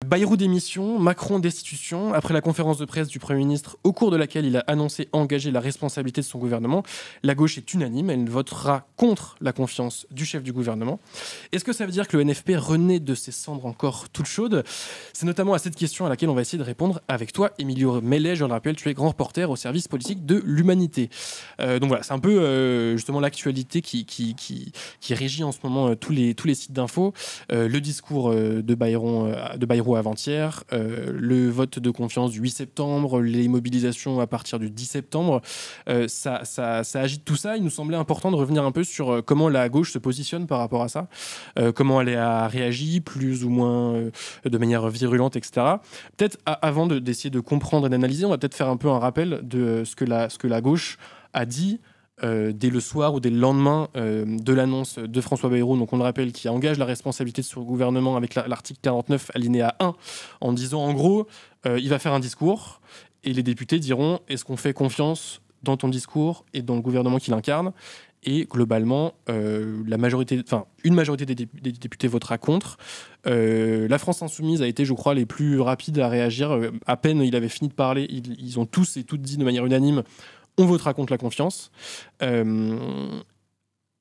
Bayrou démission, Macron destitution. Après la conférence de presse du Premier ministre, au cours de laquelle il a annoncé engager la responsabilité de son gouvernement, la gauche est unanime, elle votera contre la confiance du chef du gouvernement. Est-ce que ça veut dire que le NFP renaît de ses cendres encore toutes chaudes ? C'est notamment à cette question à laquelle on va essayer de répondre avec toi, Emilio Mellet. Je le rappelle, tu es grand reporter au service politique de l'Humanité. Donc voilà, c'est un peu justement l'actualité qui régit en ce moment tous les sites d'infos. Le discours de Bayrou avant-hier, le vote de confiance du 8 septembre, les mobilisations à partir du 10 septembre, ça agite tout ça. Il nous semblait important de revenir un peu sur comment la gauche se positionne par rapport à ça, comment elle a réagi, plus ou moins de manière virulente, etc. Peut-être avant d'essayer de comprendre et d'analyser, on va peut-être faire un peu un rappel de ce que la gauche a dit dès le soir ou dès le lendemain de l'annonce de François Bayrou, donc on le rappelle, qui engage la responsabilité de son gouvernement avec l'article 49 alinéa 1, en disant en gros, il va faire un discours et les députés diront est-ce qu'on fait confiance dans ton discours et dans le gouvernement qu'il incarne ? Et globalement, une majorité des députés votera contre. La France Insoumise a été, je crois, les plus rapides à réagir. À peine il avait fini de parler, ils ont tous et toutes dit de manière unanime on votera contre la confiance.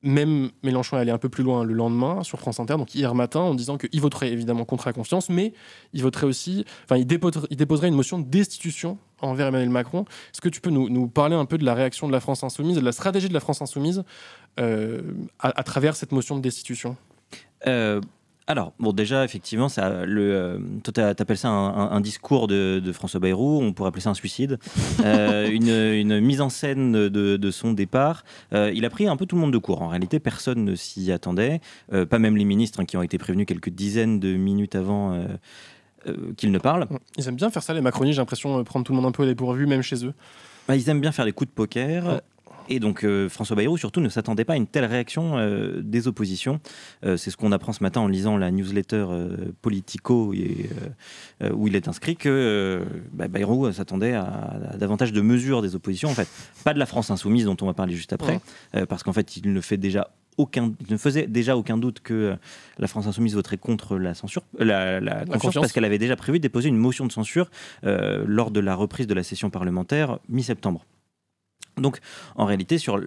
Même Mélenchon est allé un peu plus loin le lendemain sur France Inter, donc hier matin, en disant qu'il voterait évidemment contre la confiance, mais il voterait aussi, il déposerait une motion de destitution envers Emmanuel Macron. Est-ce que tu peux nous parler un peu de la réaction de la France Insoumise, de la stratégie de la France Insoumise à travers cette motion de destitution ? Alors, bon, déjà, effectivement, toi, t'appelles ça un discours de François Bayrou, on pourrait appeler ça un suicide, une mise en scène de son départ. Il a pris un peu tout le monde de court. En réalité, personne ne s'y attendait, pas même les ministres qui ont été prévenus quelques dizaines de minutes avant qu'il ne parle. Ils aiment bien faire ça, les macronistes, j'ai l'impression, prendre tout le monde un peu au dépourvu, même chez eux. Ils aiment bien faire des coups de poker. Ouais. Et donc François Bayrou surtout ne s'attendait pas à une telle réaction des oppositions. C'est ce qu'on apprend ce matin en lisant la newsletter Politico où il est inscrit que Bayrou s'attendait à davantage de mesures des oppositions. En fait, pas de la France Insoumise dont on va parler juste après, parce qu'en fait il ne faisait déjà aucun doute que la France Insoumise voterait contre la censure, la confiance, parce qu'elle avait déjà prévu de déposer une motion de censure lors de la reprise de la session parlementaire mi-septembre. Donc, en réalité, sur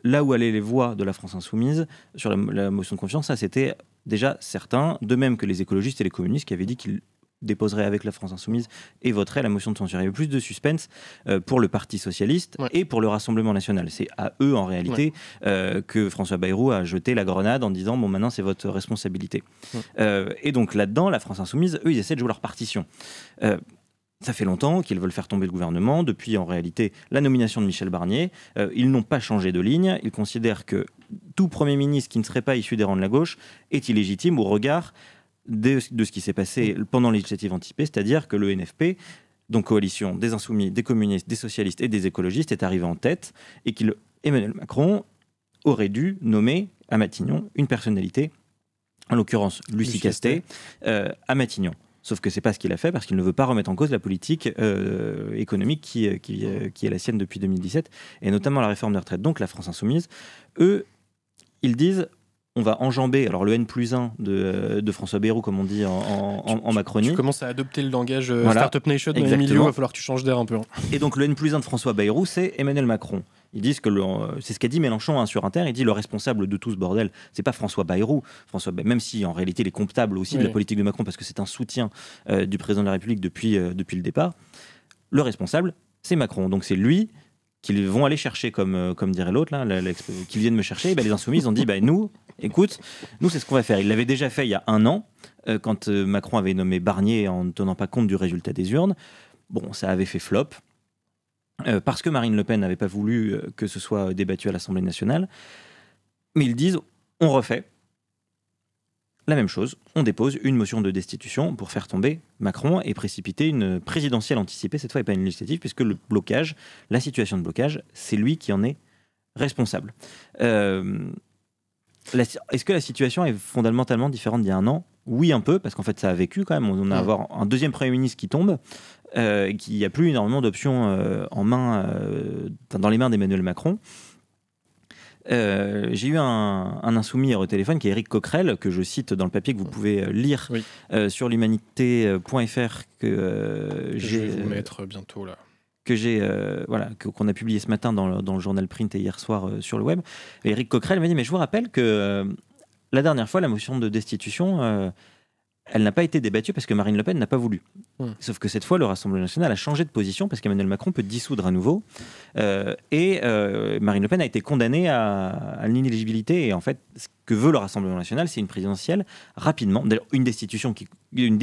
là où allaient les voix de la France Insoumise, sur la motion de confiance, ça c'était déjà certain, de même que les écologistes et les communistes qui avaient dit qu'ils déposeraient avec la France Insoumise et voteraient la motion de censure. Il y avait plus de suspense pour le Parti Socialiste et pour le Rassemblement National. C'est à eux, en réalité, que François Bayrou a jeté la grenade en disant « Bon, maintenant, c'est votre responsabilité ». Et donc, là-dedans, la France Insoumise, eux, ils essaient de jouer leur partition. Ça fait longtemps qu'ils veulent faire tomber le gouvernement, depuis en réalité la nomination de Michel Barnier. Ils n'ont pas changé de ligne. Ils considèrent que tout Premier ministre qui ne serait pas issu des rangs de la gauche est illégitime au regard de ce qui s'est passé pendant les législatives anticipées, c'est-à-dire que le NFP, donc coalition des Insoumis, des communistes, des socialistes et des écologistes, est arrivé en tête et qu'Emmanuel Macron aurait dû nommer à Matignon une personnalité, en l'occurrence Lucie Castet, à Matignon. Sauf que c'est pas ce qu'il a fait parce qu'il ne veut pas remettre en cause la politique économique qui est la sienne depuis 2017 et notamment la réforme des retraites. Donc la France Insoumise, eux, ils disent on va enjamber alors le N+1 de François Bayrou comme on dit en Macronie. Tu commences à adopter le langage Startup Nation, Emilio, il va falloir que tu changes d'air un peu. Et donc le N+1 de François Bayrou, c'est Emmanuel Macron. Ils disent que c'est ce qu'a dit Mélenchon sur Inter. Il dit le responsable de tout ce bordel, c'est pas François Bayrou. Même si en réalité il est comptable aussi de la politique de Macron parce que c'est un soutien du président de la République depuis le départ. Le responsable, c'est Macron. Donc c'est lui qu'ils vont aller chercher, comme dirait l'autre, là, qu'ils viennent me chercher. Et les Insoumis, ils ont dit nous, écoute, nous c'est ce qu'on va faire. Ils l'avaient déjà fait il y a 1 an quand Macron avait nommé Barnier en ne tenant pas compte du résultat des urnes. Bon, ça avait fait flop. Parce que Marine Le Pen n'avait pas voulu que ce soit débattu à l'Assemblée nationale. Mais ils disent, on refait la même chose, on dépose une motion de destitution pour faire tomber Macron et précipiter une présidentielle anticipée, cette fois et pas une législative, puisque la situation de blocage, c'est lui qui en est responsable. Est-ce que la situation est fondamentalement différente d'il y a 1 an ? Oui, un peu, parce qu'en fait, ça a vécu quand même. On a avoir un deuxième Premier ministre qui tombe, qu'il n'y a plus énormément d'options en main, dans les mains d'Emmanuel Macron. J'ai eu un insoumis au téléphone qui est Éric Coquerel, que je cite dans le papier que vous pouvez lire sur l'humanité.fr que je vais vous mettre bientôt là. Qu'on a publié ce matin dans le journal print et hier soir sur le web. Et Éric Coquerel m'a dit, mais je vous rappelle que la dernière fois, la motion de destitution, elle n'a pas été débattue parce que Marine Le Pen n'a pas voulu. Sauf que cette fois, le Rassemblement national a changé de position parce qu'Emmanuel Macron peut dissoudre à nouveau. Et Marine Le Pen a été condamnée à l'inéligibilité. Et en fait, ce que veut le Rassemblement national, c'est une présidentielle rapidement. D'ailleurs, une destitution une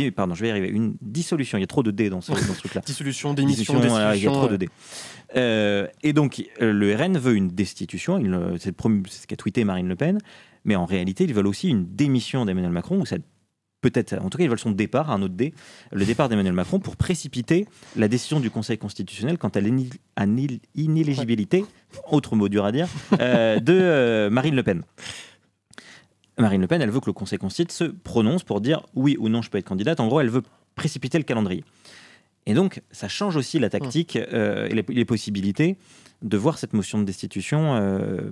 dissolution. Il y a trop de D dans ce truc-là. Dissolution, démission, destitution. Voilà, il y a trop de D. Et donc, le RN veut une destitution. C'est ce qu'a tweeté Marine Le Pen. Mais en réalité, ils veulent aussi une démission d'Emmanuel Macron, ou ça peut-être, en tout cas, ils veulent son départ, un autre D, le départ d'Emmanuel Macron pour précipiter la décision du Conseil constitutionnel quant à l'inéligibilité, autre mot dur à dire, de Marine Le Pen. Marine Le Pen, elle veut que le Conseil constitutionnel se prononce pour dire oui ou non, je peux être candidate. En gros, elle veut précipiter le calendrier. Et donc, ça change aussi la tactique et les possibilités de voir cette motion de destitution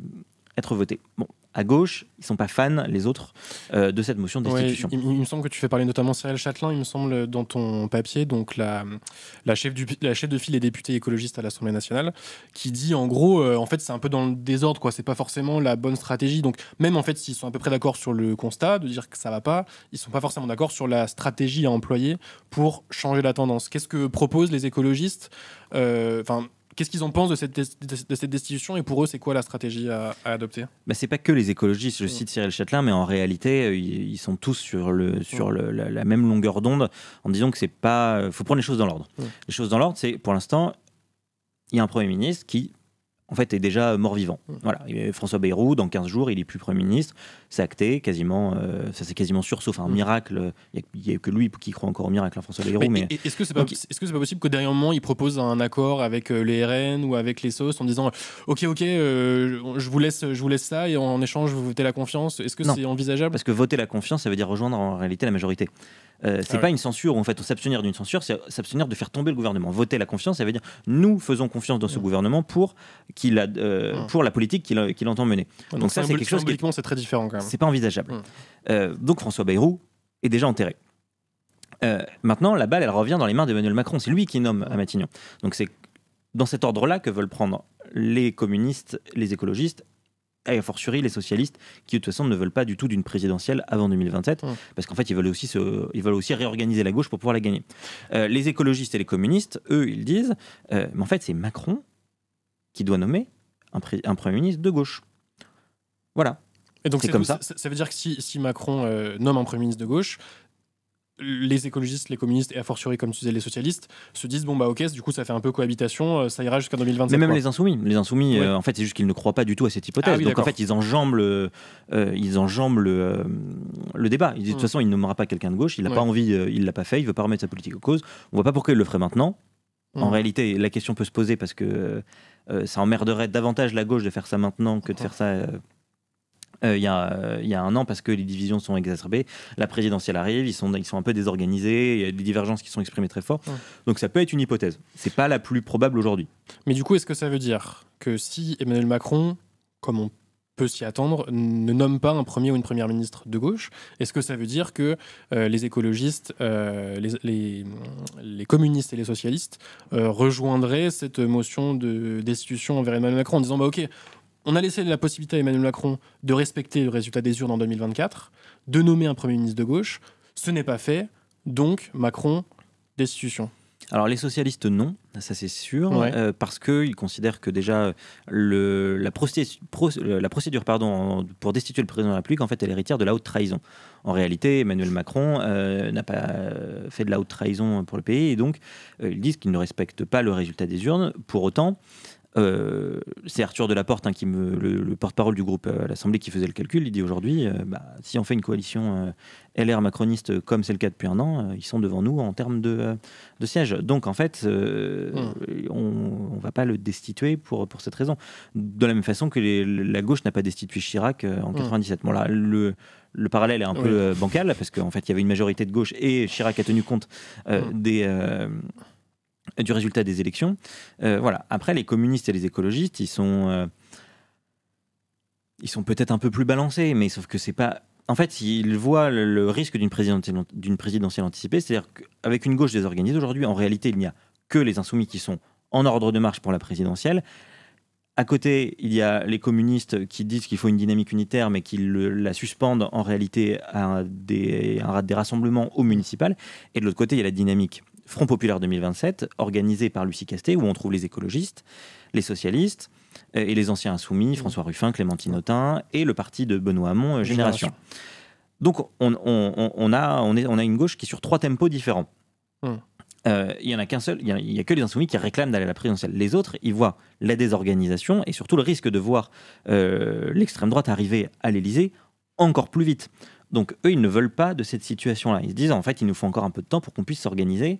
être votée. Bon. À gauche, ils ne sont pas fans, les autres, de cette motion de destitution. Il me semble que tu fais parler notamment Cyril Châtelain, il me semble, dans ton papier, donc la chef de file des députés écologistes à l'Assemblée nationale, qui dit en gros, en fait, c'est un peu dans le désordre, quoi. C'est pas forcément la bonne stratégie. Donc, même en fait, s'ils sont à peu près d'accord sur le constat, de dire que ça va pas, ils sont pas forcément d'accord sur la stratégie à employer pour changer la tendance. Qu'est-ce que proposent les écologistes Qu'est-ce qu'ils en pensent de cette destitution et pour eux, c'est quoi la stratégie à adopter ? C'est pas que les écologistes, je cite Cyril Châtelain, mais en réalité, ils sont tous sur la même longueur d'onde en disant que c'est pas. Faut prendre les choses dans l'ordre. Les choses dans l'ordre, c'est pour l'instant, il y a un Premier ministre qui, en fait, est déjà mort-vivant. Voilà. François Bayrou, dans 15 jours, il est plus Premier ministre. C'est acté, quasiment. Ça, c'est quasiment sûr, sauf un miracle. Il n'y a que lui qui croit encore au miracle, François Bayrou. Mais est-ce que c'est pas possible qu'au dernier moment, il propose un accord avec les RN ou avec les SOS en disant OK, je vous laisse ça et en échange, vous votez la confiance. Est-ce que c'est envisageable ? Parce que voter la confiance, ça veut dire rejoindre en réalité la majorité. C'est pas une censure, en fait, s'abstenir d'une censure, c'est s'abstenir de faire tomber le gouvernement. Voter la confiance, ça veut dire nous faisons confiance dans ce gouvernement pour la politique qu'il entend mener. Donc ça, c'est quelque chose qui c'est très différent quand même. C'est pas envisageable. Donc François Bayrou est déjà enterré. Maintenant, la balle, elle revient dans les mains d'Emmanuel Macron. C'est lui qui nomme à Matignon. Donc c'est dans cet ordre-là que veulent prendre les communistes, les écologistes, et a fortiori les socialistes, qui de toute façon ne veulent pas du tout d'une présidentielle avant 2027, parce qu'en fait ils veulent aussi réorganiser la gauche pour pouvoir la gagner. Les écologistes et les communistes, eux, ils disent, mais en fait c'est Macron qui doit nommer un Premier ministre de gauche. Voilà. Et donc c'est comme ça. Ça veut dire que si Macron nomme un Premier ministre de gauche, les écologistes, les communistes et a fortiori, comme tu disais, les socialistes se disent ok, du coup ça fait un peu cohabitation, ça ira jusqu'à 2027. Mais même les insoumis, en fait c'est juste qu'ils ne croient pas du tout à cette hypothèse. Donc en fait ils enjambent le débat. Ils disent de toute façon il ne nommera pas quelqu'un de gauche, il n'a pas envie, il l'a pas fait, il veut pas remettre sa politique en cause. On voit pas pourquoi il le ferait maintenant. En réalité la question peut se poser parce que ça emmerderait davantage la gauche de faire ça maintenant que de faire ça il y a un an, parce que les divisions sont exacerbées, la présidentielle arrive, ils sont un peu désorganisés, il y a des divergences qui sont exprimées très fort, donc ça peut être une hypothèse, c'est pas la plus probable aujourd'hui. Mais du coup, est-ce que ça veut dire que si Emmanuel Macron, comme on peut s'y attendre, ne nomme pas un premier ou une première ministre de gauche, est-ce que ça veut dire que les écologistes, les communistes et les socialistes rejoindraient cette motion de destitution envers Emmanuel Macron en disant ok, on a laissé la possibilité à Emmanuel Macron de respecter le résultat des urnes en 2024, de nommer un Premier ministre de gauche. Ce n'est pas fait, donc Macron, destitution. Alors les socialistes, non, ça c'est sûr, parce qu'ils considèrent que déjà la procédure pour destituer le président de la République, en fait, elle est héritière de la haute trahison. En réalité, Emmanuel Macron n'a pas fait de la haute trahison pour le pays, et donc ils disent qu'ils ne respectent pas le résultat des urnes. Pour autant, c'est Arthur Delaporte, le porte-parole du groupe à l'Assemblée, qui faisait le calcul. Il dit aujourd'hui, si on fait une coalition LR macroniste comme c'est le cas depuis un an, ils sont devant nous en termes de sièges. Donc en fait, on va pas le destituer pour cette raison. De la même façon que la gauche n'a pas destitué Chirac en 97. Bon là, le parallèle est un peu bancal, parce qu'en fait il y avait une majorité de gauche et Chirac a tenu compte du résultat des élections. Voilà. Après, les communistes et les écologistes, ils sont ils sont peut-être un peu plus balancés, mais sauf que c'est pas... En fait, ils voient le risque d'une présidentielle anticipée, c'est-à-dire qu'avec une gauche désorganisée, aujourd'hui, en réalité, il n'y a que les insoumis qui sont en ordre de marche pour la présidentielle. À côté, il y a les communistes qui disent qu'il faut une dynamique unitaire, mais qui la suspendent en réalité à des rassemblements au municipal. Et de l'autre côté, il y a la dynamique Front Populaire 2027, organisée par Lucie Castet, où on trouve les écologistes, les socialistes et les anciens insoumis, François Ruffin, Clémentine Autain, et le parti de Benoît Hamon, Génération. Donc on a une gauche qui est sur 3 tempos différents. Il y en a qu'un seul, il y a que les insoumis qui réclament d'aller à la présidentielle. Les autres, ils voient la désorganisation et surtout le risque de voir l'extrême droite arriver à l'Élysée encore plus vite. Donc eux, ils ne veulent pas de cette situation-là. Ils se disent, en fait, il nous faut encore un peu de temps pour qu'on puisse s'organiser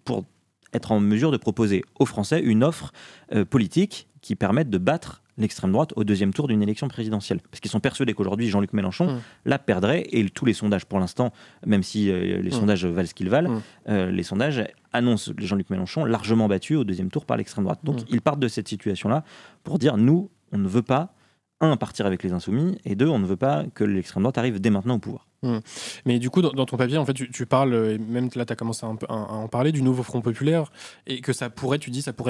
pour être en mesure de proposer aux Français une offre politique qui permette de battre l'extrême droite au 2e tour d'une élection présidentielle. Parce qu'ils sont persuadés qu'aujourd'hui, Jean-Luc Mélenchon la perdrait, et tous les sondages pour l'instant, même si les sondages valent ce qu'ils valent, les sondages annoncent Jean-Luc Mélenchon largement battu au 2e tour par l'extrême droite. Donc ils partent de cette situation-là pour dire, nous, on ne veut pas, 1, partir avec les insoumis, et 2, on ne veut pas que l'extrême droite arrive dès maintenant au pouvoir. Mais du coup, dans ton papier, en fait, tu parles, et même là, tu as commencé à en parler, du nouveau Front Populaire, et que ça pourrait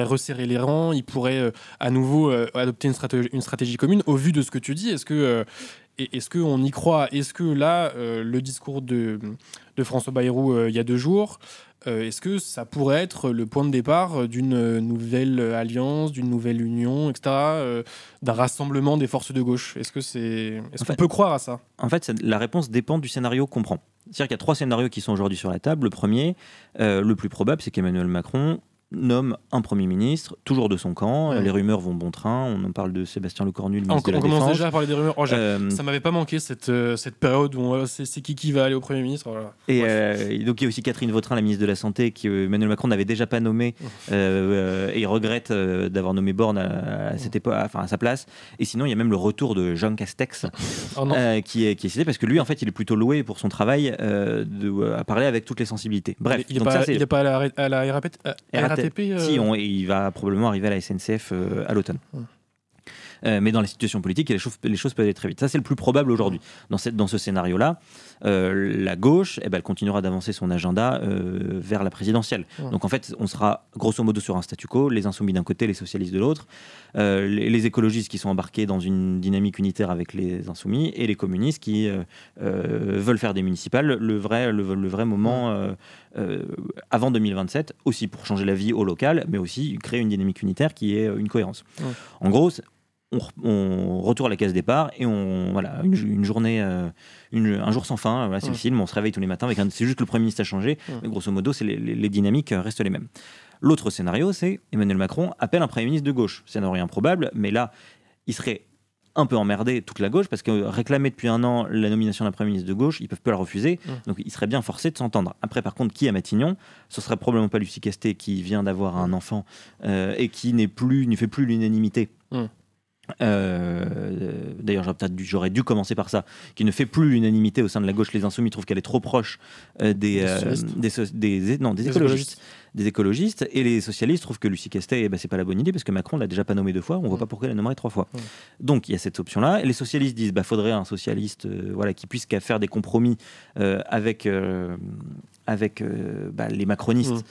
resserrer les rangs, il pourrait à nouveau adopter une stratégie commune. Au vu de ce que tu dis, est-ce qu'on y croit? Est-ce que là, le discours de François Bayrou il y a 2 jours, est-ce que ça pourrait être le point de départ d'une nouvelle alliance, d'une nouvelle union, etc., d'un rassemblement des forces de gauche? Est-ce qu'on peut croire à ça? En fait, la réponse dépend du scénario qu'on prend. C'est-à-dire qu'il y a 3 scénarios qui sont aujourd'hui sur la table. Le premier, le plus probable, c'est qu'Emmanuel Macron nomme un Premier ministre, toujours de son camp. Les rumeurs vont bon train. On en parle de Sébastien Lecornu, le ministre de la Défense. On commence déjà à parler des rumeurs. Ça m'avait pas manqué cette période où c'est qui va aller au Premier ministre. Voilà. Et donc il y a aussi Catherine Vautrin, la ministre de la Santé, qui Emmanuel Macron n'avait déjà pas nommé, et il regrette d'avoir nommé Borne à cette époque, à sa place. Et sinon, il y a même le retour de Jean Castex, qui est cité, parce que lui, en fait, il est plutôt loué pour son travail à parler avec toutes les sensibilités. Bref, il n'est pas à la RATP. Si, il va probablement arriver à la SNCF à l'automne. Mais dans la situation politique, les choses peuvent aller très vite. Ça, c'est le plus probable aujourd'hui. Dans ce scénario-là, la gauche, elle continuera d'avancer son agenda vers la présidentielle. Donc en fait, on sera grosso modo sur un statu quo, les insoumis d'un côté, les socialistes de l'autre, les écologistes qui sont embarqués dans une dynamique unitaire avec les insoumis, et les communistes qui veulent faire des municipales le vrai moment avant 2027, aussi pour changer la vie au local, mais aussi créer une dynamique unitaire qui ait une cohérence. En gros, on retourne à la case départ et une journée, un jour sans fin. C'est le film, on se réveille tous les matins c'est juste que le Premier ministre a changé, mais grosso modo, les dynamiques restent les mêmes. L'autre scénario, c'est Emmanuel Macron appelle un Premier ministre de gauche. Scénario improbable, mais là, il serait un peu emmerdé toute la gauche, parce que réclamer depuis 1 an la nomination d'un Premier ministre de gauche, ils peuvent pas la refuser, donc il serait bien forcé de s'entendre. Après, par contre, qui à Matignon? Ce serait probablement pas Lucie Castet, qui vient d'avoir un enfant et qui ne fait plus l'unanimité. D'ailleurs, j'aurais dû commencer par ça, qui ne fait plus l'unanimité au sein de la gauche. Les insoumis trouvent qu'elle est trop proche des écologistes, et les socialistes trouvent que Lucie Castet, c'est pas la bonne idée, parce que Macron l'a déjà pas nommé 2 fois, on voit pas pourquoi il la nommerait 3 fois. Donc il y a cette option-là, et les socialistes disent faudrait un socialiste qui puisse faire des compromis avec les macronistes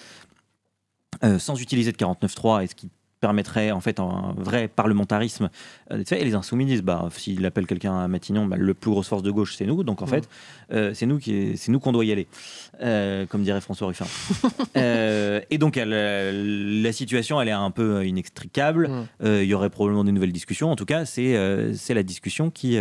sans utiliser de 49.3, et ce qui permettrait en fait un vrai parlementarisme. Et les insoumis disent s'il appelle quelqu'un à Matignon, le plus grosse force de gauche, c'est nous, donc en fait c'est nous qu'on doit y aller, comme dirait François Ruffin. Et donc la situation, elle est un peu inextricable. Il y aurait probablement de nouvelles discussions. En tout cas, c'est la discussion qui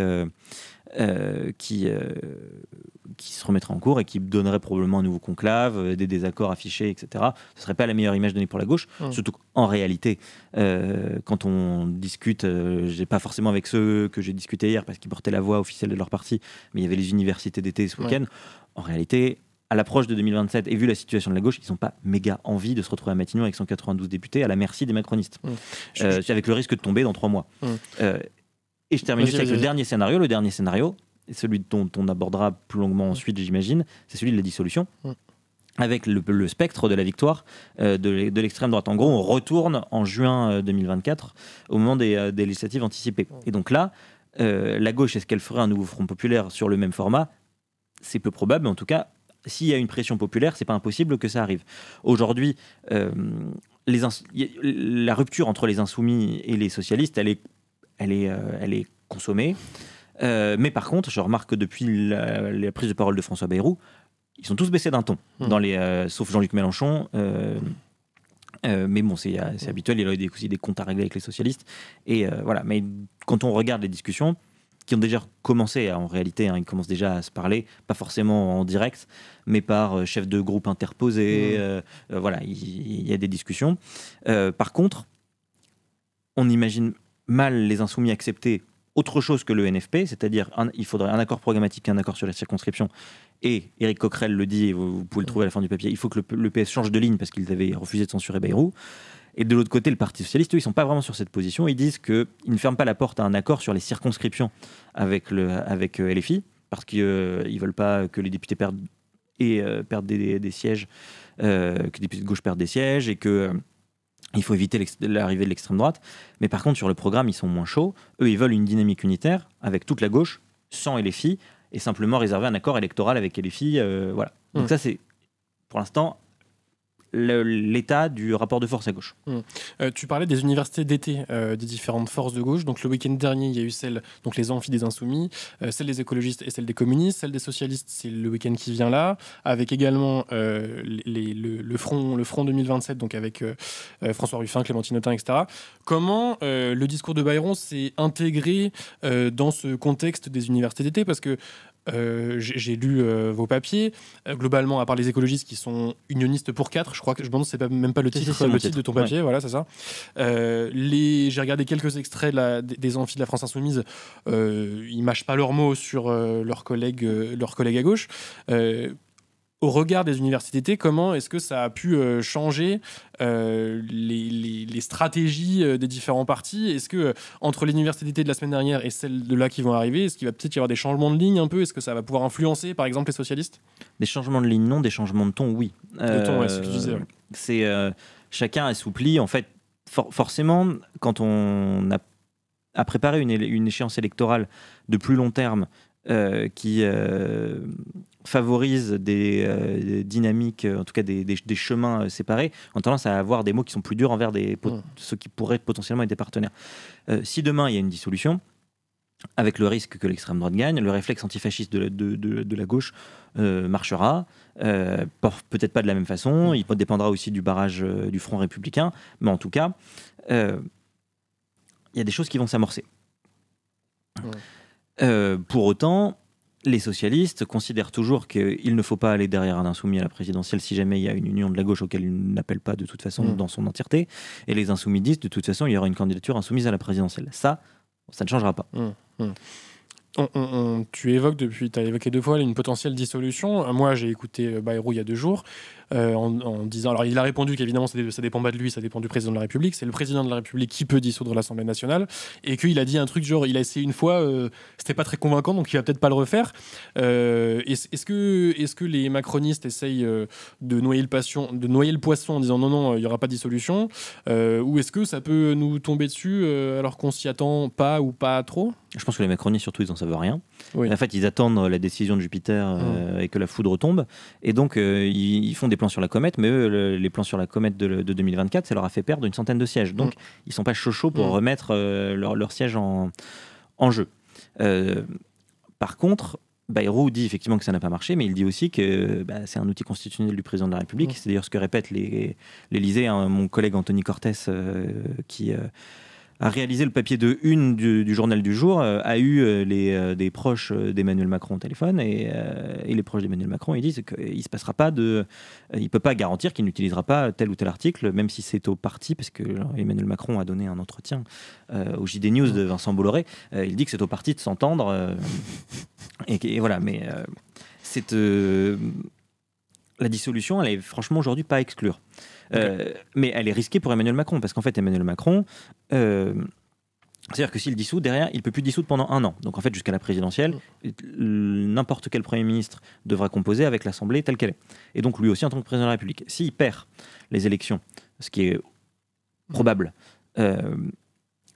se remettrait en cours et qui donnerait probablement un nouveau conclave, des désaccords affichés, etc. Ce ne serait pas la meilleure image donnée pour la gauche, surtout qu'en réalité, quand on discute, j'ai pas forcément avec ceux que j'ai discuté hier, parce qu'ils portaient la voix officielle de leur parti, mais il y avait les universités d'été ce week-end. En réalité, à l'approche de 2027, et vu la situation de la gauche, ils n'ont pas méga envie de se retrouver à Matignon avec 192 députés à la merci des macronistes, avec le risque de tomber dans 3 mois. Et je termine juste avec le dernier scénario. Le dernier scénario, celui dont on abordera plus longuement ensuite, j'imagine, c'est celui de la dissolution, avec le spectre de la victoire de l'extrême droite. En gros, on retourne en juin 2024, au moment des législatives anticipées. Et donc là, La gauche, est-ce qu'elle ferait un nouveau Front populaire sur le même format? C'est peu probable, mais en tout cas, s'il y a une pression populaire, c'est pas impossible que ça arrive. Aujourd'hui, la rupture entre les insoumis et les socialistes, elle est consommée. Mais par contre, je remarque que depuis la prise de parole de François Bayrou, ils sont tous baissés d'un ton, sauf Jean-Luc Mélenchon. Mais bon, c'est habituel, il y a aussi des comptes à régler avec les socialistes. Et voilà. Mais quand on regarde les discussions, qui ont déjà commencé, en réalité, ils commencent déjà à se parler, pas forcément en direct, mais par chef de groupe interposé. Voilà, il y a des discussions. Par contre, on imagine mal les insoumis accepter autre chose que le NFP, c'est-à-dire il faudrait un accord programmatique, un accord sur la circonscription. Et Éric Coquerel le dit, et vous pouvez le trouver à la fin du papier, il faut que le PS change de ligne parce qu'ils avaient refusé de censurer Bayrou. Et de l'autre côté, le Parti socialiste, eux, ils ne sont pas vraiment sur cette position. Ils disent qu'ils ne ferment pas la porte à un accord sur les circonscriptions avec LFI, parce qu'ils ne veulent pas que les députés perdent des sièges, que les députés de gauche perdent des sièges, et que il faut éviter l'arrivée de l'extrême droite. Mais par contre, sur le programme, ils sont moins chauds. Eux, ils veulent une dynamique unitaire avec toute la gauche, sans LFI, et simplement réserver un accord électoral avec LFI. Voilà. Donc ça, c'est, pour l'instant, l'état du rapport de force à gauche. Tu parlais des universités d'été des différentes forces de gauche. Donc le week-end dernier, il y a eu donc les amphis des Insoumis, celle des écologistes et celle des communistes. Celle des socialistes, c'est le week-end qui vient là, avec également le front 2027, donc avec François Ruffin, Clémentine Autain, etc. Comment le discours de Bayrou s'est intégré dans ce contexte des universités d'été? Parce que j'ai lu vos papiers. Globalement, à part les écologistes qui sont unionistes pour 4, je me demande si c'est même pas le titre de ton papier. Voilà, c'est ça. J'ai regardé quelques extraits des amphis de la France Insoumise. Ils mâchent pas leurs mots sur leurs collègues à gauche. Au regard des universités d'été, comment est-ce que ça a pu changer les stratégies des différents partis? Est-ce que entre l'université d'été de la semaine dernière et celles de là qui vont arriver, est-ce qu'il va peut-être y avoir des changements de ligne un peu? Est-ce que ça va pouvoir influencer, par exemple, les socialistes? Des changements de ligne, non. Des changements de ton, oui. De ton, ouais, c'est ce que tu disais. Ouais. C'est chacun assouplit. En fait, forcément, quand on a préparé une échéance électorale de plus long terme qui favorise des dynamiques, en tout cas des chemins séparés, on a tendance à avoir des mots qui sont plus durs envers ceux qui pourraient potentiellement être des partenaires. Si demain il y a une dissolution, avec le risque que l'extrême droite gagne, le réflexe antifasciste de la gauche marchera, peut-être pas de la même façon, il dépendra aussi du barrage du Front républicain, mais en tout cas, il y a des choses qui vont s'amorcer. Pour autant, les socialistes considèrent toujours qu'il ne faut pas aller derrière un insoumis à la présidentielle si jamais il y a une union de la gauche auquel ils n'appellent pas de toute façon dans son entièreté. Et les insoumis disent de toute façon il y aura une candidature insoumise à la présidentielle. Ça ne changera pas. Tu as évoqué 2 fois une potentielle dissolution. Moi, j'ai écouté Bayrou il y a 2 jours en disant... Alors, il a répondu qu'évidemment, ça dépend pas de lui, ça dépend du président de la République. C'est le président de la République qui peut dissoudre l'Assemblée nationale. Et qu'il a dit un truc genre, il a essayé une fois, c'était pas très convaincant, donc il va peut-être pas le refaire. Est-ce que les macronistes essayent de noyer le poisson en disant non, il n'y aura pas de dissolution, ou est-ce que ça peut nous tomber dessus alors qu'on s'y attend pas ou pas trop? Je pense que les macronistes, surtout, ils n'en savent rien. Oui. En fait, ils attendent la décision de Jupiter et que la foudre tombe. Et donc, ils font des plans sur la comète, mais eux, les plans sur la comète de 2024, ça leur a fait perdre une centaine de sièges. Donc, ils ne sont pas chauds pour remettre leur siège en jeu. Par contre, Bayrou dit effectivement que ça n'a pas marché, mais il dit aussi que c'est un outil constitutionnel du président de la République. C'est d'ailleurs ce que répète l'Élysée. Mon collègue Anthony Cortès, qui... a réalisé le papier de une du journal du jour, a eu des proches d'Emmanuel Macron au téléphone, et les proches d'Emmanuel Macron, ils disent qu'il ne se passera pas il ne peut pas garantir qu'il n'utilisera pas tel ou tel article, même si c'est au parti, parce que Emmanuel Macron a donné un entretien au JD News de Vincent Bolloré, il dit que c'est au parti de s'entendre, et voilà, mais la dissolution, elle est franchement aujourd'hui pas à exclure. Mais elle est risquée pour Emmanuel Macron, parce qu'en fait, Emmanuel Macron, c'est-à-dire que s'il dissout, derrière, il ne peut plus dissoudre pendant 1 an. Donc en fait, jusqu'à la présidentielle, n'importe quel Premier ministre devra composer avec l'Assemblée telle qu'elle est. Et donc lui aussi en tant que président de la République. S'il perd les élections, ce qui est probable,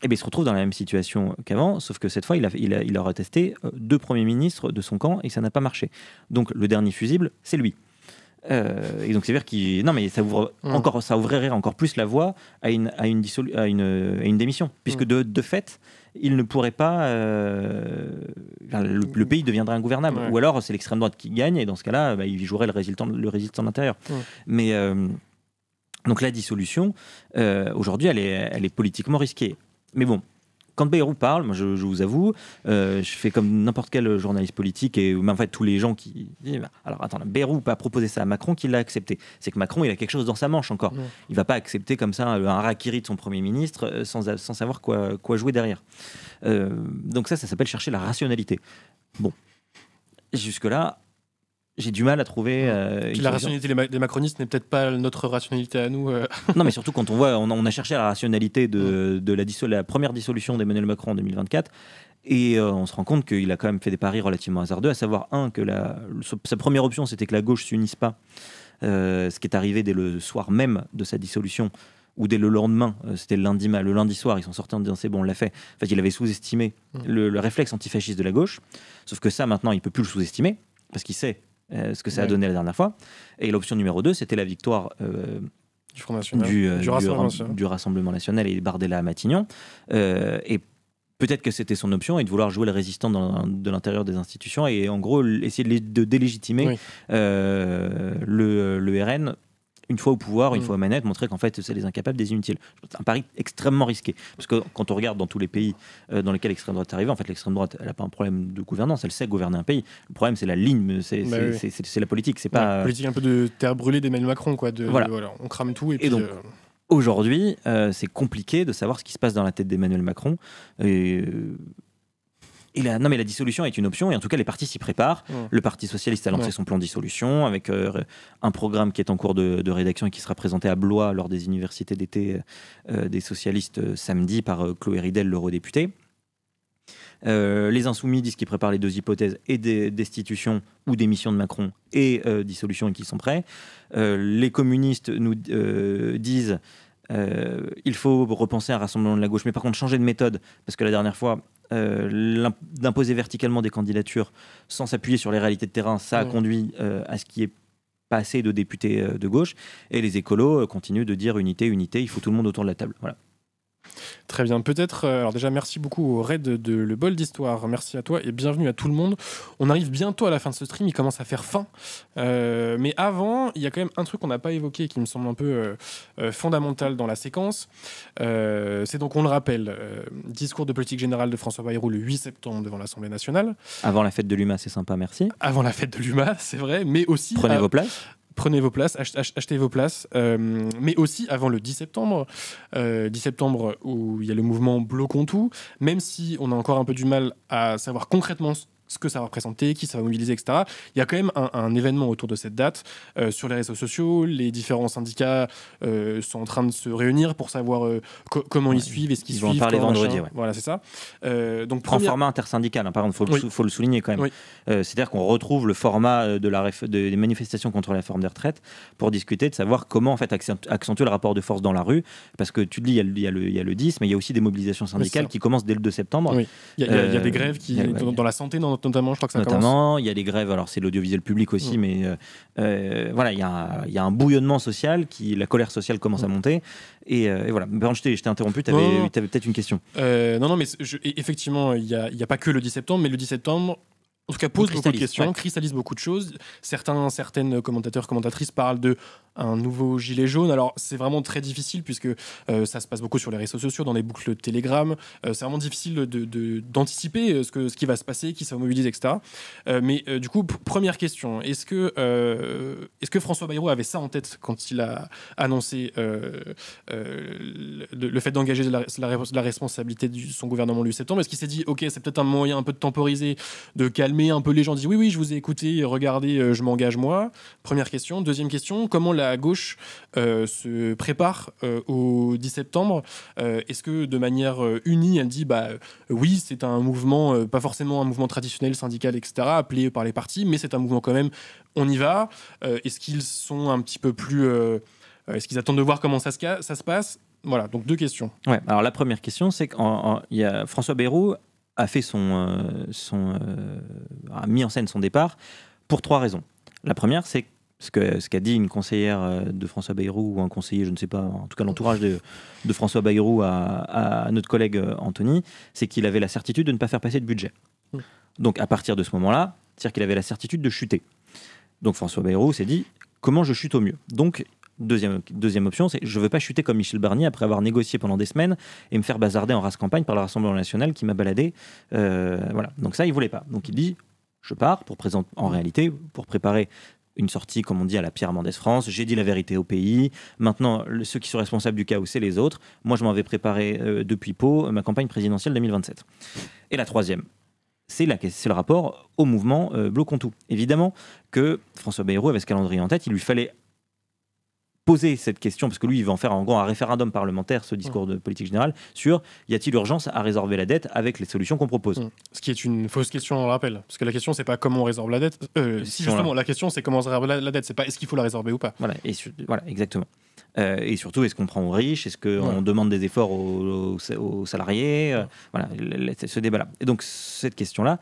Et bien, il se retrouve dans la même situation qu'avant, sauf que cette fois, il aura testé 2 premiers ministres de son camp et ça n'a pas marché. Donc, le dernier fusible, c'est lui. Et donc, c'est dire qu'il. Non, mais ça ouvrirait encore plus la voie à une démission, puisque de fait, il ne pourrait pas. Le pays deviendrait ingouvernable. Ouais. Ou alors, c'est l'extrême droite qui gagne, et dans ce cas-là, il jouerait le résistant de l'intérieur. Mais. Donc la dissolution, aujourd'hui, elle est politiquement risquée. Mais bon, quand Bayrou parle, moi je vous avoue, je fais comme n'importe quel journaliste politique et même en fait tous les gens qui disent alors attends, Bayrou a proposé ça à Macron, qui l'a accepté. C'est que Macron, il a quelque chose dans sa manche encore. Il va pas accepter comme ça un harakiri de son Premier ministre sans savoir quoi jouer derrière. Donc ça s'appelle chercher la rationalité. Bon, jusque-là, j'ai du mal à trouver. La rationalité des macronistes n'est peut-être pas notre rationalité à nous. Non, mais surtout quand on voit, on a cherché la rationalité de la première dissolution d'Emmanuel Macron en 2024, et on se rend compte qu'il a quand même fait des paris relativement hasardeux, à savoir, que sa première option, c'était que la gauche s'unisse pas, ce qui est arrivé dès le soir même de sa dissolution, ou dès le lendemain, c'était le lundi soir, ils sont sortis en disant c'est bon, on l'a fait. En fait, il avait sous-estimé le réflexe antifasciste de la gauche, sauf que ça, maintenant, il peut plus le sous-estimer, parce qu'il sait ce que ça a donné la dernière fois. Et l'option numéro 2, c'était la victoire du Front National, du Rassemblement National et Bardella à Matignon. Et peut-être que c'était son option, et de vouloir jouer le résistant de l'intérieur des institutions et en gros essayer de délégitimer le RN une fois au pouvoir, une fois aux manettes, montrer qu'en fait c'est les incapables des inutiles. C'est un pari extrêmement risqué, parce que quand on regarde dans tous les pays dans lesquels l'extrême droite est arrivée, en fait l'extrême droite, elle n'a pas un problème de gouvernance, elle sait gouverner un pays. Le problème, c'est la ligne, c'est la politique, c'est pas politique un peu de terre brûlée d'Emmanuel Macron, quoi. Voilà, on crame tout et puis. Donc, aujourd'hui, c'est compliqué de savoir ce qui se passe dans la tête d'Emmanuel Macron. Non, mais la dissolution est une option, et en tout cas les partis s'y préparent. Le Parti socialiste a lancé son plan de dissolution avec un programme qui est en cours de rédaction et qui sera présenté à Blois lors des universités d'été des socialistes samedi par Chloé Ridel, l'eurodéputée. Les Insoumis disent qu'ils préparent les 2 hypothèses, et destitution ou démission de Macron et dissolution, et qu'ils sont prêts. Les communistes nous disent il faut repenser un rassemblement de la gauche, mais par contre changer de méthode, parce que la dernière fois, d'imposer verticalement des candidatures sans s'appuyer sur les réalités de terrain, ça a conduit à ce qui est pas assez de députés de gauche. Et les écolos continuent de dire unité, il faut tout le monde autour de la table. Voilà. Très bien, peut-être, alors déjà merci beaucoup au raid de Le Bol d'Histoire, merci à toi et bienvenue à tout le monde. On arrive bientôt à la fin de ce stream, il commence à faire faim, mais avant, il y a quand même un truc qu'on n'a pas évoqué et qui me semble un peu fondamental dans la séquence, c'est donc, on le rappelle, discours de politique générale de François Bayrou le 8 septembre devant l'Assemblée nationale. Avant la fête de l'UMA, c'est sympa, merci. Avant la fête de l'UMA, c'est vrai, mais aussi... Prenez vos places. Prenez vos places, achetez vos places, mais aussi avant le 10 septembre, 10 septembre où il y a le mouvement Bloquons tout, même si on a encore un peu du mal à savoir concrètement ce que ça va représenter, qui ça va mobiliser, etc. Il y a quand même un événement autour de cette date sur les réseaux sociaux. Les différents syndicats sont en train de se réunir pour savoir comment ils suivent et ce qu'ils suivent. Ils vont en parler vendredi. Voilà, c'est ça. Donc, en format intersyndical, par contre, faut le souligner quand même. Oui. C'est-à-dire qu'on retrouve le format des manifestations contre la réforme des retraites pour discuter de savoir comment en fait accentuer le rapport de force dans la rue. Parce que tu te dis, il y a le 10, mais il y a aussi des mobilisations syndicales qui commencent dès le 2 septembre. Oui. Il y a des grèves dans la santé, notamment, je crois que ça commence. Il y a des grèves, alors c'est l'audiovisuel public aussi, mais voilà, il y a un bouillonnement social, la colère sociale commence à monter. Et voilà. Par contre, je t'ai interrompu, tu avais peut-être une question. Non, mais effectivement, il n'y a pas que le 10 septembre, mais le 10 septembre, en tout cas, pose beaucoup de questions, cristallise beaucoup de choses. Certaines commentateurs, commentatrices parlent d'un nouveau gilet jaune. Alors, c'est vraiment très difficile puisque ça se passe beaucoup sur les réseaux sociaux, dans les boucles Telegram. C'est vraiment difficile d'anticiper ce qui va se passer, qui ça va mobiliser, etc. Mais du coup, première question. Est-ce que François Bayrou avait ça en tête quand il a annoncé le fait d'engager la responsabilité de son gouvernement le 8 septembre? Est-ce qu'il s'est dit, OK, c'est peut-être un moyen un peu de temporiser, de calmer un peu les gens, dit oui, je vous ai écouté, regardez, je m'engage moi. Première question. Deuxième question, comment la gauche se prépare au 10 septembre? Est-ce que de manière unie, elle dit oui, c'est un mouvement, pas forcément un mouvement traditionnel, syndical, etc., appelé par les partis, mais c'est un mouvement quand même, on y va. Est-ce qu'ils sont un petit peu plus... est-ce qu'ils attendent de voir comment ça se passe? Voilà, donc 2 questions. Ouais, alors la première question, c'est que François Bayrou a fait a mis en scène son départ pour 3 raisons. La première, c'est ce qu'a dit une conseillère de François Bayrou, ou un conseiller, je ne sais pas, en tout cas l'entourage de François Bayrou à notre collègue Anthony, c'est qu'il avait la certitude de ne pas faire passer de budget. Donc à partir de ce moment-là, c'est-à-dire qu'il avait la certitude de chuter. Donc François Bayrou s'est dit, comment je chute au mieux ? Donc deuxième option, c'est je ne veux pas chuter comme Michel Barnier après avoir négocié pendant des semaines et me faire bazarder en race campagne par le Rassemblement national qui m'a baladé. Voilà. Donc ça, il ne voulait pas. Donc il dit, je pars en réalité pour préparer une sortie, comme on dit, à la Pierre Mendès France. J'ai dit la vérité au pays. Maintenant, ceux qui sont responsables du chaos, c'est les autres. Moi, je m'en vais préparer depuis Pau ma campagne présidentielle 2027. Et la troisième, c'est le rapport au mouvement Bloc-Contoux. Évidemment que François Bayrou avait ce calendrier en tête. Il lui fallait poser cette question, parce que lui, il va en faire en gros un référendum parlementaire, ce discours de politique générale, sur y a-t-il urgence à résorber la dette avec les solutions qu'on propose. Ce qui est une fausse question, on le rappelle. Parce que la question, c'est pas comment on résorbe la dette. Si justement, la question, c'est comment on résorbe la dette. C'est pas est-ce qu'il faut la résorber ou pas. Voilà, voilà, exactement. Et surtout, est-ce qu'on prend aux riches ? Est-ce qu'on demande des efforts aux salariés ? Voilà, ce débat-là. Et donc, cette question-là,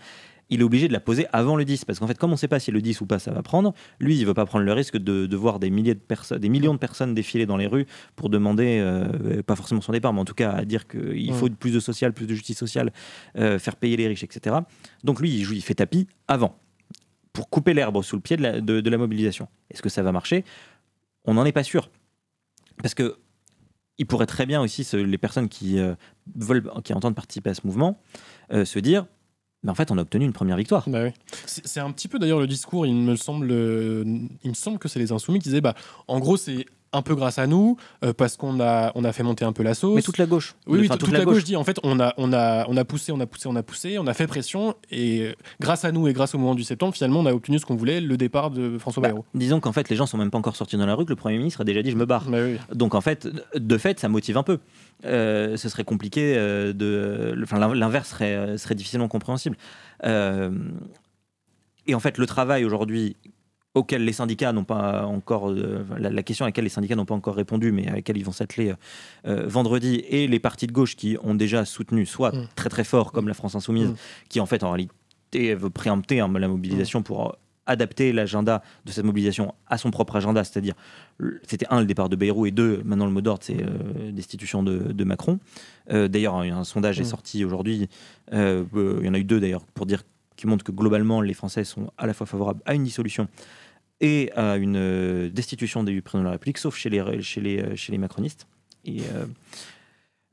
il est obligé de la poser avant le 10, parce qu'en fait, comme on ne sait pas si le 10 ou pas ça va prendre, lui, il ne veut pas prendre le risque de voir des millions de personnes défiler dans les rues pour demander, pas forcément son départ, mais en tout cas à dire qu'il faut plus de social, plus de justice sociale, faire payer les riches, etc. Donc lui, il fait tapis avant, pour couper l'herbe sous le pied de la mobilisation. Est-ce que ça va marcher ? On n'en est pas sûr. Parce que il pourrait très bien aussi, les personnes qui entendent participer à ce mouvement, se dire, mais en fait, on a obtenu une première victoire. Bah oui. C'est un petit peu d'ailleurs le discours, il me semble que c'est les Insoumis qui disaient, en gros, c'est un peu grâce à nous, parce qu'on a fait monter un peu la sauce. Mais toute la gauche. Oui, toute la gauche dit, en fait, on a poussé, on a fait pression, et grâce à nous et grâce au mouvement du septembre, finalement, on a obtenu ce qu'on voulait, le départ de François Bayrou. Disons qu'en fait, les gens sont même pas encore sortis dans la rue, que le Premier ministre a déjà dit, je me barre. Oui. Donc en fait, de fait, ça motive un peu. Ce serait compliqué l'inverse serait difficilement compréhensible. Et en fait, le travail aujourd'hui auquel les syndicats n'ont pas encore la question à laquelle les syndicats n'ont pas encore répondu, mais à laquelle ils vont s'atteler vendredi, et les partis de gauche qui ont déjà soutenu, soit très très fort comme la France Insoumise, qui en fait en réalité veut préempter la mobilisation pour adapter l'agenda de cette mobilisation à son propre agenda, c'est-à-dire c'était le départ de Bayrou, et 2, maintenant le mot d'ordre, c'est destitution de Macron. D'ailleurs, un sondage est sorti aujourd'hui, il y en a eu 2 d'ailleurs, pour dire qui montre que globalement les Français sont à la fois favorables à une dissolution et à une destitution du président de la République, sauf chez les macronistes. Et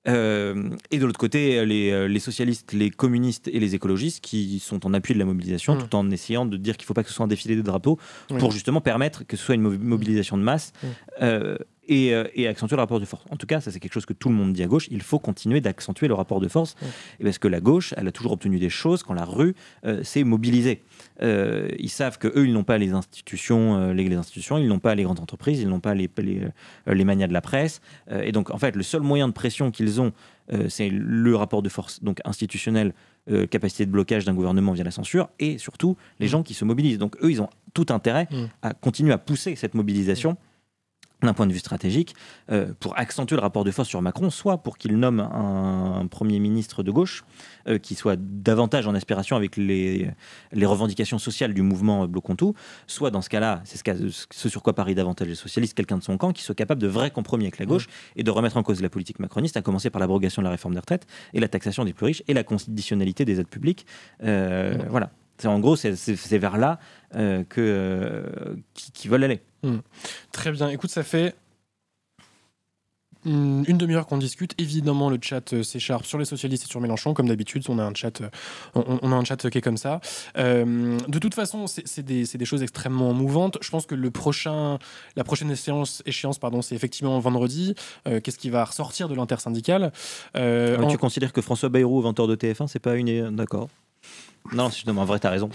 de l'autre côté, les socialistes, les communistes et les écologistes qui sont en appui de la mobilisation, tout en essayant de dire qu'il ne faut pas que ce soit un défilé de drapeaux, pour justement permettre que ce soit une mobilisation de masse et accentuer le rapport de force. En tout cas, ça c'est quelque chose que tout le monde dit à gauche, il faut continuer d'accentuer le rapport de force, et parce que la gauche, elle a toujours obtenu des choses quand la rue s'est mobilisée. Ils savent qu'eux, ils n'ont pas les institutions, ils n'ont pas les grandes entreprises, ils n'ont pas les magnats de la presse, et donc en fait, le seul moyen de pression qu'ils ont, c'est le rapport de force donc institutionnel, capacité de blocage d'un gouvernement via la censure, et surtout les gens qui se mobilisent. Donc eux, ils ont tout intérêt à continuer à pousser cette mobilisation d'un point de vue stratégique, pour accentuer le rapport de force sur Macron, soit pour qu'il nomme un Premier ministre de gauche qui soit davantage en aspiration avec les revendications sociales du mouvement Bloc-Contoux, soit dans ce cas-là, c'est ce sur quoi parient davantage les socialistes, quelqu'un de son camp qui soit capable de vrais compromis avec la gauche et de remettre en cause la politique macroniste, à commencer par l'abrogation de la réforme des retraites et la taxation des plus riches et la conditionnalité des aides publiques. Voilà. En gros, c'est vers là qu'ils veulent aller. Très bien. Écoute, ça fait une demi-heure qu'on discute. Évidemment, le chat s'écharpe sur les socialistes et sur Mélenchon. Comme d'habitude, on a un chat qui est comme ça. De toute façon, c'est des choses extrêmement mouvantes. Je pense que la prochaine échéance, c'est effectivement vendredi. Qu'est-ce qui va ressortir de l'intersyndicale Tu considères que François Bayrou, 20h de TF1, c'est pas une... D'accord. Non, en vrai, t'as raison.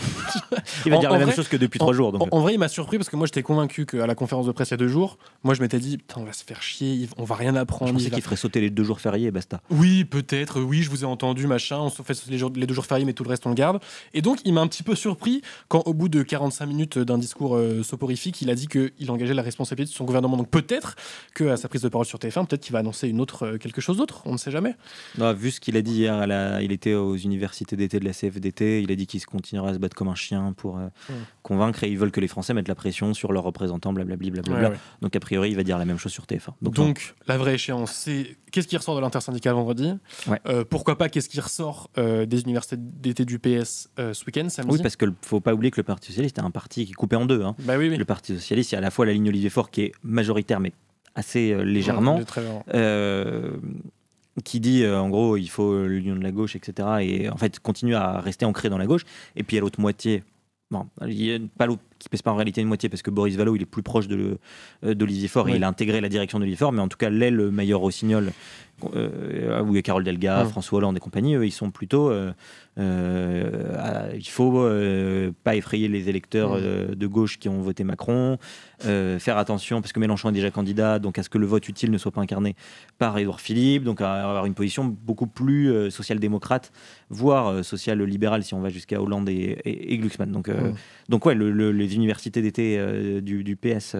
Il va dire la même chose que depuis 3 jours. Donc. En vrai, il m'a surpris parce que moi, j'étais convaincu qu'à la conférence de presse il y a 2 jours, moi, je m'étais dit, putain, on va se faire chier, on va rien apprendre. Je pensais qu'il ferait sauter les 2 jours fériés et basta. Oui, peut-être, oui, je vous ai entendu, machin, on se fait sauter les 2 jours fériés, mais tout le reste, on le garde. Et donc, il m'a un petit peu surpris quand, au bout de 45 minutes d'un discours soporifique, il a dit qu'il engageait la responsabilité de son gouvernement. Donc, peut-être qu'à sa prise de parole sur TF1, peut-être qu'il va annoncer quelque chose d'autre, on ne sait jamais. Non, vu ce qu'il a dit hier, il était aux universités d'été de la CFDT, il a dit qu'il se continuera à se battre comme un chien pour convaincre, et ils veulent que les Français mettent la pression sur leurs représentants, blablabla. Ouais. Donc a priori, il va dire la même chose sur TF1. Donc la vraie échéance, c'est qu'est-ce qui ressort de l'intersyndicale vendredi, pourquoi pas qu'est-ce qui ressort des universités d'été du PS ce week-end, samedi. Oui, parce qu'il ne faut pas oublier que le Parti Socialiste est un parti qui est coupé en deux. Hein. Bah, oui. Le Parti Socialiste, il y a à la fois la ligne Olivier Faure qui est majoritaire, mais assez légèrement. Qui dit en gros il faut l'union de la gauche, etc. Et en fait continue à rester ancré dans la gauche. Et puis il y a l'autre moitié, il n'y a pas l'autre qui pèse pas en réalité une moitié, parce que Boris Vallaud il est plus proche d'Olivier Faure, et il a intégré la direction d'Olivier Faure, mais en tout cas l'aile Maillot Rossignol, où il y a Carole Delga, François Hollande et compagnie, eux, ils sont plutôt il faut pas effrayer les électeurs de gauche qui ont voté Macron, faire attention parce que Mélenchon est déjà candidat, donc à ce que le vote utile ne soit pas incarné par Édouard Philippe, donc à avoir une position beaucoup plus social-démocrate, voire social-libérale si on va jusqu'à Hollande et Glucksmann. Donc ouais, les universités d'été du PS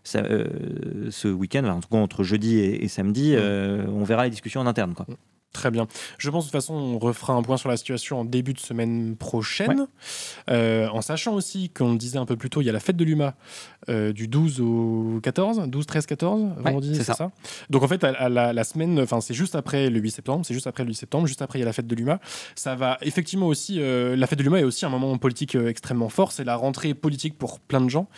ce week-end, en tout cas entre jeudi et samedi, on verra les discussions en interne, quoi. Très bien. Je pense de toute façon, on refera un point sur la situation en début de semaine prochaine, en sachant aussi qu'on le disait un peu plus tôt, il y a la fête de l'UMA du 12 au 14, 12, 13, 14, vendredi, c'est ça. Donc en fait, à la semaine, enfin c'est juste après le 8 septembre, juste après il y a la fête de l'UMA. Ça va effectivement aussi, la fête de l'UMA est aussi un moment politique extrêmement fort, c'est la rentrée politique pour plein de gens,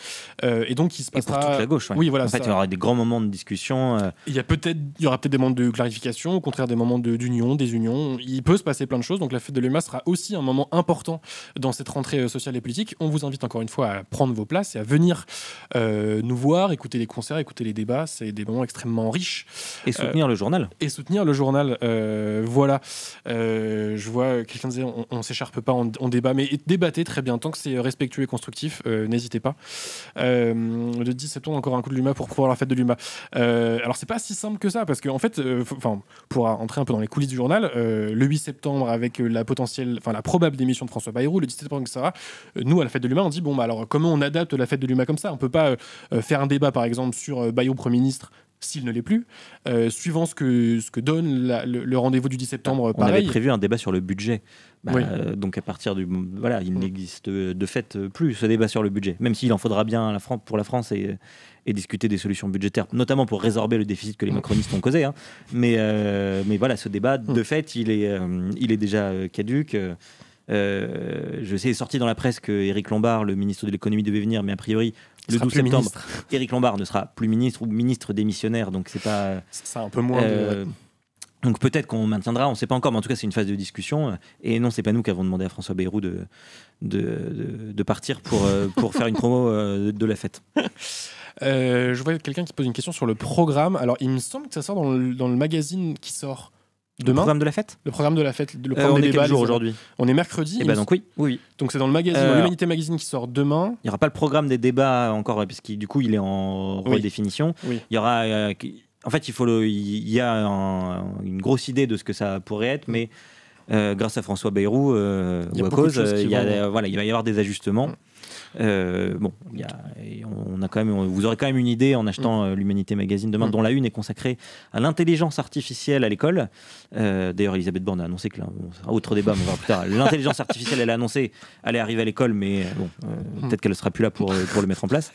et donc il se passera... Et pour toute la gauche, Oui, voilà, en fait, il y aura des grands moments de discussion. Il y aura peut-être des moments de clarification, au contraire des moments d'union, des unions. Il peut se passer plein de choses, donc la fête de l'UMA sera aussi un moment important dans cette rentrée sociale et politique. On vous invite encore une fois à prendre vos places et à venir nous voir, écouter les concerts, écouter les débats. C'est des moments extrêmement riches. Et soutenir le journal. Voilà. Je vois quelqu'un disait on s'écharpe pas, on débat, mais débattez très bien, tant que c'est respectueux et constructif, n'hésitez pas. Le 10 septembre, encore un coup de l'UMA pour pouvoir la fête de l'UMA. Alors c'est pas si simple que ça, parce qu'en fait, pour entrer un peu dans les coulisses du journal, le 8 septembre avec la probable démission de François Bayrou, le 17 septembre, etc. Nous, à la fête de l'UMA, on dit alors comment on adapte la fête de l'UMA comme ça? On peut pas faire un débat, par exemple, sur Bayrou Premier ministre s'il ne l'est plus, suivant ce que donne le rendez-vous du 10 septembre. On avait prévu un débat sur le budget. Donc à partir il n'existe de fait plus ce débat sur le budget, même s'il en faudra bien pour la France et discuter des solutions budgétaires, notamment pour résorber le déficit que les macronistes ont causé. Hein. Mais voilà, ce débat, de fait, il est déjà caduc. Je sais, sorti dans la presse que Éric Lombard, le ministre de l'économie, devait venir, mais a priori, le 12 septembre, Éric Lombard ne sera plus ministre ou ministre démissionnaire, donc c'est pas... C'est un peu moins... Donc peut-être qu'on maintiendra, on ne sait pas encore, mais en tout cas c'est une phase de discussion. Et non, c'est pas nous qui avons demandé à François Bayrou de partir pour faire une promo de la fête. Je vois quelqu'un qui pose une question sur le programme. Alors il me semble que ça sort dans le magazine qui sort demain. Le programme de la fête. Le programme de la fête. Le programme on des est débats, quel jour aujourd'hui? On est mercredi. Et donc oui. Donc c'est dans le magazine, l'Humanité Magazine qui sort demain. Il n'y aura pas le programme des débats encore, parce que du coup il est en redéfinition. Oui. Il y aura... En fait, il y a une grosse idée de ce que ça pourrait être, mais grâce à François Bayrou, ou à cause, il va y avoir des ajustements. Vous aurez quand même une idée en achetant l'Humanité Magazine demain, dont la une est consacrée à l'intelligence artificielle à l'école. D'ailleurs, Elisabeth Borne a annoncé que un autre débat, mais on verra plus tard. L'intelligence artificielle, elle a annoncé, elle est arrivée à l'école, mais peut-être qu'elle ne sera plus là pour le mettre en place.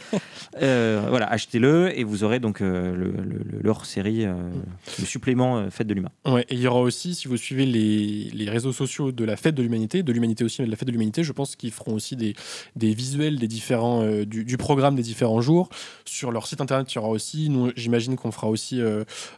Achetez-le et vous aurez donc le hors-série, le supplément Fête de l'Humain. Ouais, et il y aura aussi, si vous suivez les réseaux sociaux de la Fête de l'Humanité aussi, mais de la Fête de l'Humanité, je pense qu'ils feront aussi des visuels des différents du programme des différents jours sur leur site internet. Il y aura aussi, nous j'imagine qu'on fera aussi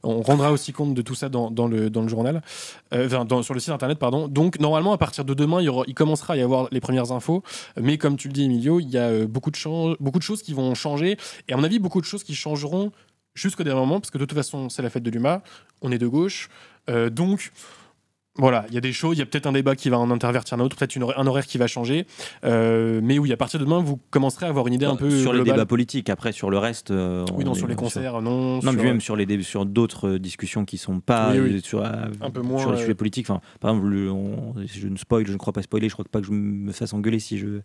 on rendra aussi compte de tout ça dans le journal, sur le site internet, pardon. Donc normalement à partir de demain il commencera à y avoir les premières infos, mais comme tu le dis Emilio, il y a beaucoup de choses qui vont changer, et à mon avis beaucoup de choses qui changeront jusqu'au dernier moment, parce que de toute façon c'est la fête de l'UMA, on est de gauche, donc Voilà, il y a des choses, il y a peut-être un débat qui va en intervertir un autre, peut-être un horaire qui va changer, mais oui, à partir de demain, vous commencerez à avoir une idée un peu sur globale. Les débats politiques. Après, sur le reste, oui, non, sur les concerts, non. Non, mais même sur d'autres discussions qui sont pas sur un peu moins, sur les sujets politiques. Enfin, par exemple, je ne crois pas spoiler, je crois pas que je me fasse engueuler si je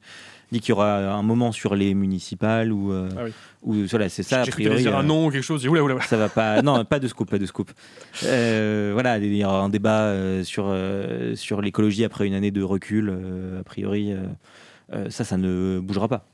dis qu'il y aura un moment sur les municipales ou voilà, c'est ça. J'ai a priori, dire un nom ou quelque chose. Oula. Ça va pas. Non, pas de scoop. Voilà, il y aura un débat sur l'écologie après une année de recul. A priori, ça ne bougera pas.